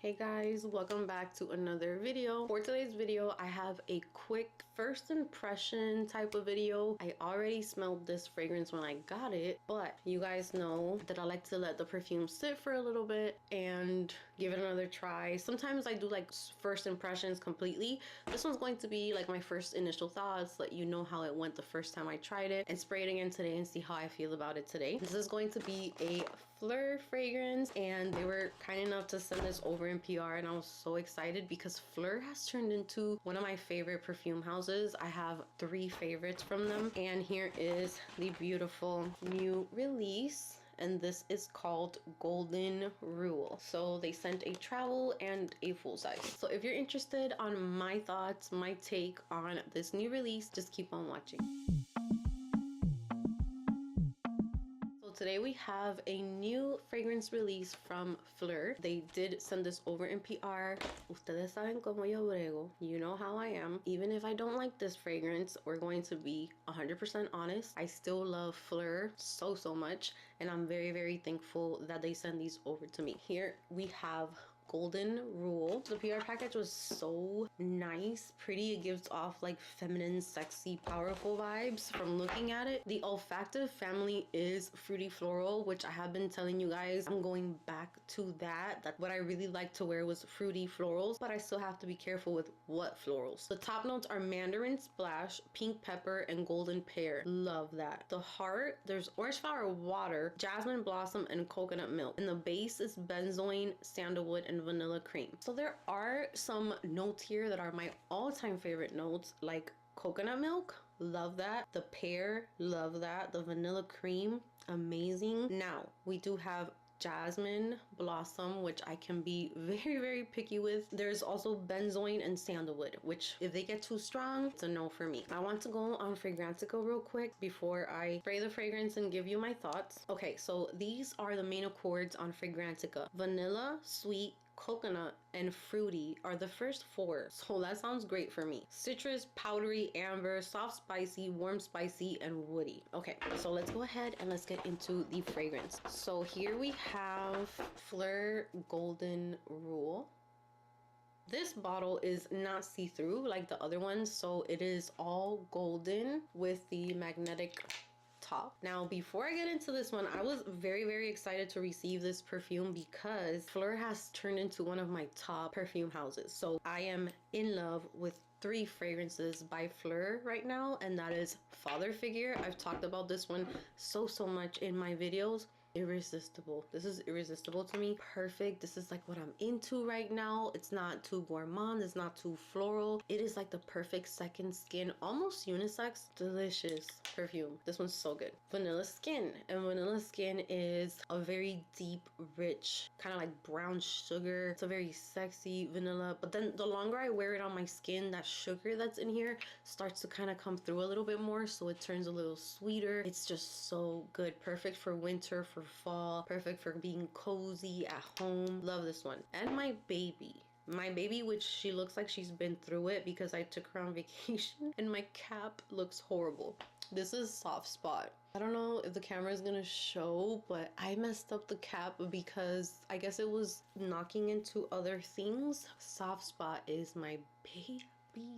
Hey guys, welcome back to another video. For today's video, I have a quick first impression type of video. I already smelled this fragrance when I got it, but you guys know that I like to let the perfume sit for a little bit and give it another try. Sometimes I do like first impressions completely. This one's going to be like my first initial thoughts, let you know how it went the first time I tried it, and spray it again today and see how I feel about it today. This is going to be a Flur fragrance, and they were kind enough to send this over in PR, and I was so excited because Flur has turned into one of my favorite perfume houses. I have 3 favorites from them, and here is the beautiful new release, and this is called Golden Rule. So they sent a travel and a full size. So if you're interested on my thoughts, my take on this new release, just keep on watching. Today we have a new fragrance release from Flur. They did send this over in PR. Ustedes saben cómo yo brego. You know how I am. Even if I don't like this fragrance, we're going to be 100% honest. I still love Flur so much, and I'm very thankful that they send these over to me. Here we have Golden Rule. The PR package was so nice, pretty. It gives off like feminine, sexy, powerful vibes from looking at it. The olfactive family is fruity floral, which I have been telling you guys I'm going back to that. That what I really like to wear was fruity florals, but I still have to be careful with what florals. The top notes are mandarin splash, pink pepper, and golden pear. Love that. The heart, there's orange flower water, jasmine blossom, and coconut milk. And the base is benzoin, sandalwood, and vanilla cream. So there are some notes here that are my all-time favorite notes, like coconut milk, love that. The pear, love that. The vanilla cream, amazing. Now we do have jasmine blossom, which I can be very picky with. There's also benzoin and sandalwood, which if they get too strong, it's a no for me. I want to go on Fragrantica real quick before I spray the fragrance and give you my thoughts. Okay, so these are the main accords on Fragrantica. Vanilla, sweet, coconut, and fruity are the first 4, so that sounds great for me. Citrus, powdery, amber, soft spicy, warm spicy, and woody. Okay, so let's go ahead and let's get into the fragrance. So here we have Flur Golden Rule. This bottle is not see-through like the other ones, so it is all golden with the magnetic top. Now before I get into this one, I was very excited to receive this perfume because Flur has turned into one of my top perfume houses. So I am in love with 3 fragrances by Flur right now, and that is Father Figure. I've talked about this one so much in my videos. Irresistible. This is irresistible to me. Perfect. This is like what I'm into right now. It's not too gourmand, it's not too floral. It is like the perfect second skin, almost unisex, delicious perfume. This one's so good. Vanilla Skin, and Vanilla Skin is a very deep, rich, kind of like brown sugar. It's a very sexy vanilla, but then the longer I wear it on my skin, that sugar that's in here starts to kind of come through a little bit more, so it turns a little sweeter. It's just so good. Perfect for winter, for fall, perfect for being cozy at home. Love this one. And my baby, which she looks like she's been through it because I took her on vacation, and my cap looks horrible. This is Soft Spot. I don't know if the camera is gonna show, but I messed up the cap because I guess it was knocking into other things. Soft Spot is my baby.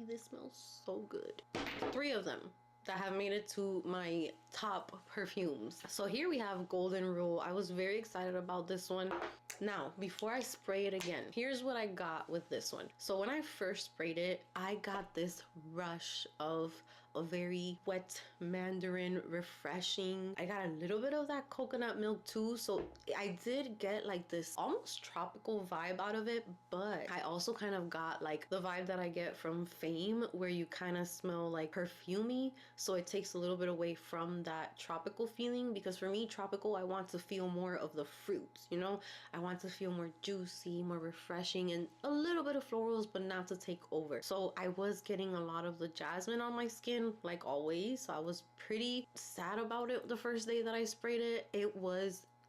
This smells so good. 3 of them that have made it to my top perfumes. So here we have Golden Rule. I was very excited about this one. Now, before I spray it again, here's what I got with this one. So when I first sprayed it, I got this rush of a very wet mandarin, refreshing. I got a little bit of that coconut milk too. So I did get like this almost tropical vibe out of it, but I also kind of got like the vibe that I get from Fame, where you kind of smell like perfumey. So it takes a little bit away from that tropical feeling, because for me, tropical, I want to feel more of the fruits, you know? I want to feel more juicy, more refreshing, and a little bit of florals, but not to take over. So I was getting a lot of the jasmine on my skin, like always. So I was pretty sad about it the first day that I sprayed it.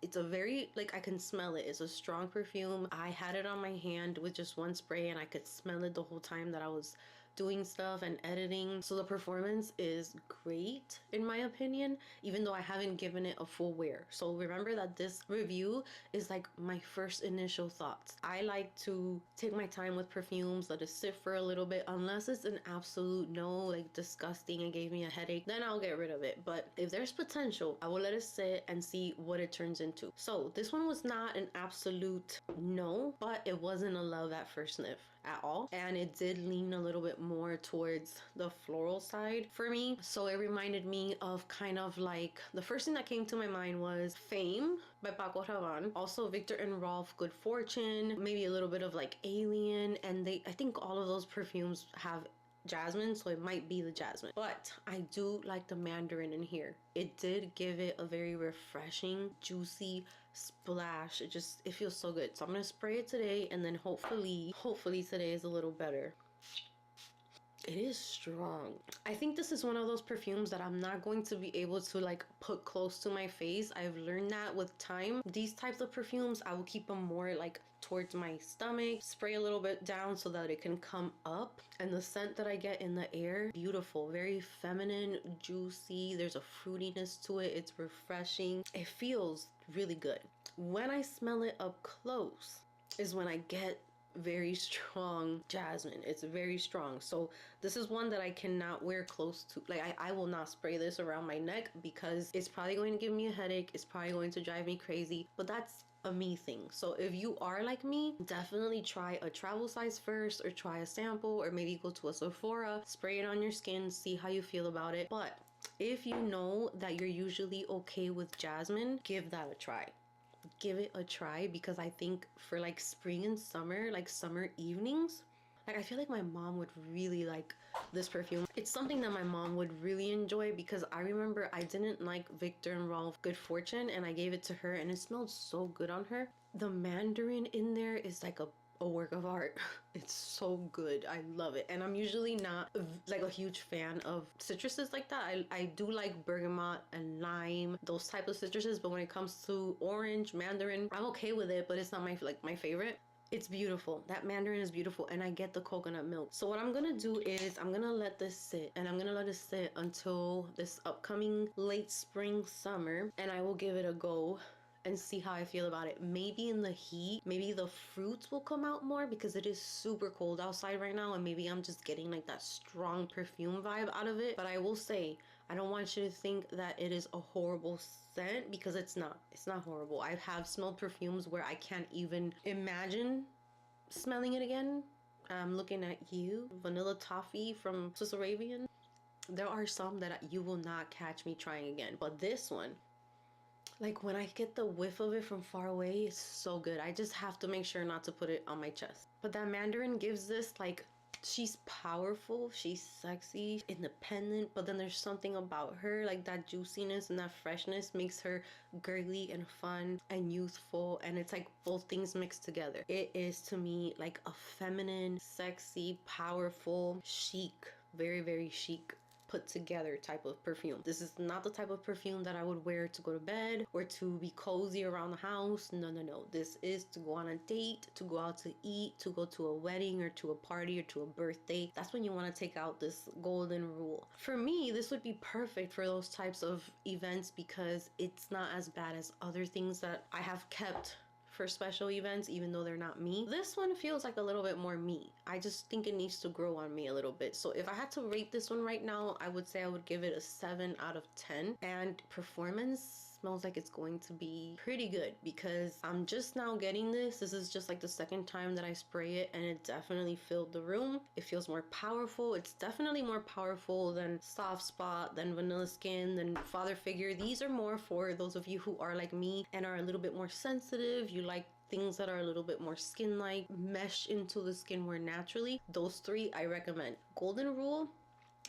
It's a very, like, I can smell it. It's a strong perfume. I had it on my hand with just one spray, and I could smell it the whole time that I was doing stuff and editing. So the performance is great in my opinion, even though I haven't given it a full wear. So remember that this review is like my first initial thoughts. I like to take my time with perfumes, let it sit for a little bit, unless it's an absolute no, like disgusting and gave me a headache, then I'll get rid of it. But if there's potential, I will let it sit and see what it turns into. So this one was not an absolute no, but it wasn't a love at first sniff at all, and it did lean a little bit more towards the floral side for me. So it reminded me of kind of like, the first thing that came to my mind was Fame by Paco Rabanne, also Victor and Rolf Good Fortune, maybe a little bit of like Alien, and I think all of those perfumes have jasmine, so it might be the jasmine. But I do like the mandarin in here. It did give it a very refreshing, juicy splash. It feels so good. So I'm gonna spray it today, and then hopefully today is a little better. It is strong. I think this is one of those perfumes that I'm not going to be able to like put close to my face. I've learned that with time. These types of perfumes, I will keep them more like towards my stomach, spray a little bit down so that it can come up. And the scent that I get in the air, beautiful, very feminine, juicy. There's a fruitiness to it. It's refreshing. It feels really good. When I smell it up close is when I get very strong jasmine. It's very strong. So this is one that I cannot wear close to, like I will not spray this around my neck because it's probably going to give me a headache. It's probably going to drive me crazy, but that's a me thing. So if you are like me, definitely try a travel size first, or try a sample, or maybe go to a Sephora, spray it on your skin, see how you feel about it. But if you know that you're usually okay with jasmine, give that a try. Give it a try, because I think for like spring and summer, like summer evenings, like I feel like my mom would really like this perfume. It's something that my mom would really enjoy, because I remember I didn't like Victor and Rolf Good Fortune, and I gave it to her and it smelled so good on her. The mandarin in there is like a work of art. It's so good. I love it. And I'm usually not like a huge fan of citruses like that. I do like bergamot and lime, those type of citruses, but when it comes to orange, mandarin, I'm okay with it, but it's not my favorite. It's beautiful. That mandarin is beautiful, and I get the coconut milk. So what I'm gonna do is I'm gonna let this sit, and I'm gonna let it sit until this upcoming late spring, summer, and I will give it a go and see how I feel about it. Maybe in the heat, maybe the fruits will come out more, because it is super cold outside right now, and maybe I'm just getting like that strong perfume vibe out of it. But I will say, I don't want you to think that it is a horrible scent, because it's not. It's not horrible. I have smelled perfumes where I can't even imagine smelling it again. I'm looking at you, Vanilla Toffee from Swiss Arabian. There are some that you will not catch me trying again, but this one, like when I get the whiff of it from far away, it's so good. I just have to make sure not to put it on my chest. But that mandarin gives this like, she's powerful, she's sexy, independent, but then there's something about her, like that juiciness and that freshness makes her girly and fun and youthful, and it's like both things mixed together. It is to me like a feminine, sexy, powerful, chic, very, very chic, put together type of perfume. This is not the type of perfume that I would wear to go to bed or to be cozy around the house. No, no, no. This is to go on a date, to go out to eat, to go to a wedding or to a party or to a birthday. That's when you want to take out this golden rule. For me, this would be perfect for those types of events, because it's not as bad as other things that I have kept for special events, even though they're not me. This one feels like a little bit more me. I just think it needs to grow on me a little bit. So if I had to rate this one right now, I would say I would give it a 7 out of 10. And performance smells like it's going to be pretty good, because I'm just now getting this. This is just like the second time that I spray it, and it definitely filled the room. It feels more powerful. It's definitely more powerful than Soft Spot, than Vanilla Skin, than Father Figure. These are more for those of you who are like me and are a little bit more sensitive. You like things that are a little bit more skin-like, mesh into the skin more naturally. Those three I recommend. Golden Rule,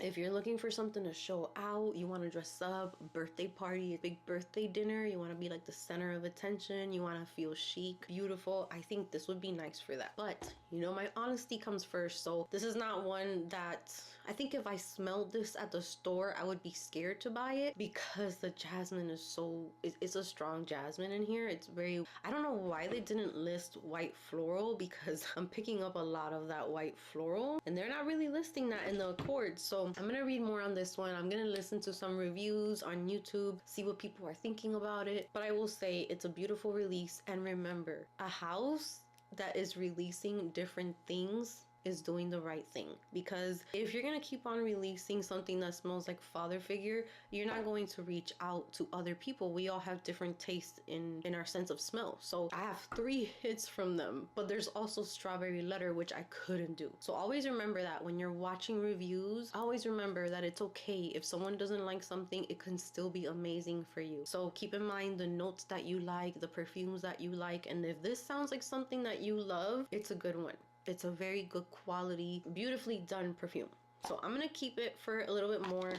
If you're looking for something to show out, you want to dress up, birthday party, big birthday dinner, you want to be like the center of attention, you want to feel chic, beautiful, I think this would be nice for that. But you know, my honesty comes first, so this is not one that I think if I smelled this at the store, I would be scared to buy it, because the jasmine is so, it's a strong jasmine in here. It's very, I don't know why they didn't list white floral, because I'm picking up a lot of that white floral and they're not really listing that in the Accord. So I'm gonna read more on this one. I'm gonna listen to some reviews on YouTube, see what people are thinking about it. But I will say it's a beautiful release, and remember, a house that is releasing different things is doing the right thing, because if you're gonna keep on releasing something that smells like father figure, you're not going to reach out to other people. We all have different tastes in our sense of smell. So I have 3 hits from them, but there's also strawberry letter, which I couldn't do. So always remember that when you're watching reviews, always remember that it's okay if someone doesn't like something, it can still be amazing for you. So keep in mind the notes that you like, the perfumes that you like, and if this sounds like something that you love, it's a good one. It's a very good quality, beautifully done perfume. So I'm gonna keep it for a little bit more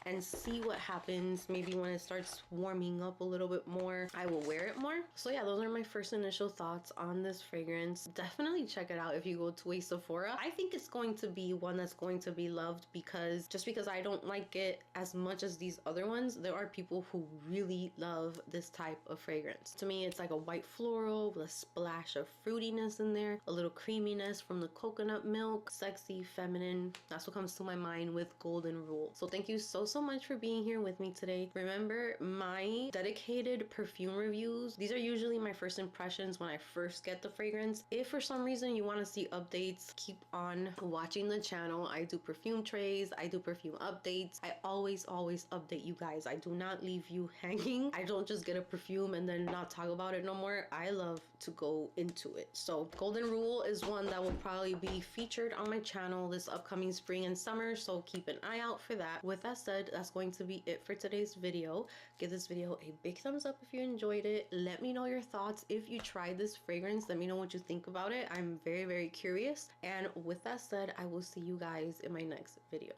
and see what happens. Maybe when it starts warming up a little bit more, I will wear it more. So yeah, those are my first initial thoughts on this fragrance. Definitely check it out if you go to a Sephora. I think it's going to be one that's going to be loved, because just because I don't like it as much as these other ones, there are people who really love this type of fragrance. To me, it's like a white floral with a splash of fruitiness in there, a little creaminess from the coconut milk, sexy, feminine. That's what comes to my mind with Golden Rule. So thank you so much for being here with me today. Remember, my dedicated perfume reviews, these are usually my first impressions when I first get the fragrance. If for some reason you want to see updates, keep on watching the channel. I do perfume trays, I do perfume updates. I always update you guys. I do not leave you hanging. I don't just get a perfume and then not talk about it no more. I love to go into it. So Golden Rule is one that will probably be featured on my channel this upcoming spring and summer, so keep an eye out for that. With that said, that's going to be it for today's video. Give this video a big thumbs up if you enjoyed it. Let me know your thoughts if you tried this fragrance. Let me know what you think about it. I'm very curious. And with that said, I will see you guys in my next video.